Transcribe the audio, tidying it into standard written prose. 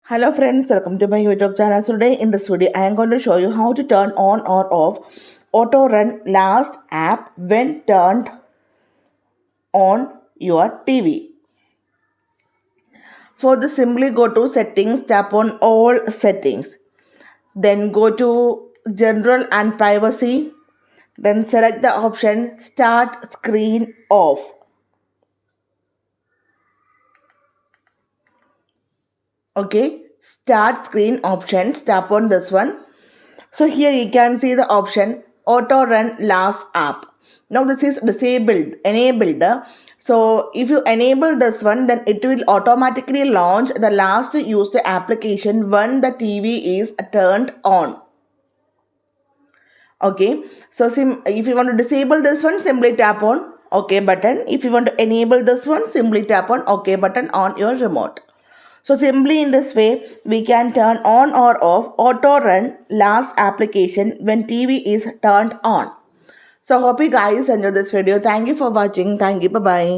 Hello friends, welcome to my YouTube channel. Today in this video, I am going to show you how to turn on or off auto run last app when turned on your TV. For this, simply go to settings, tap on all settings. Then go to general and privacy. Then select the option start screen off. Okay, start screen options, tap on this one. So here you can see the option auto run last app. Now this is enabled. So if you enable this one, then it will automatically launch the last used application when the TV is turned on. Okay, so if you want to disable this one, simply tap on OK button. If you want to enable this one, simply tap on OK button on your remote. So simply in this way, we can turn on or off auto run last application when TV is turned on. So hope you guys enjoyed this video. Thank you for watching. Thank you. Bye-bye.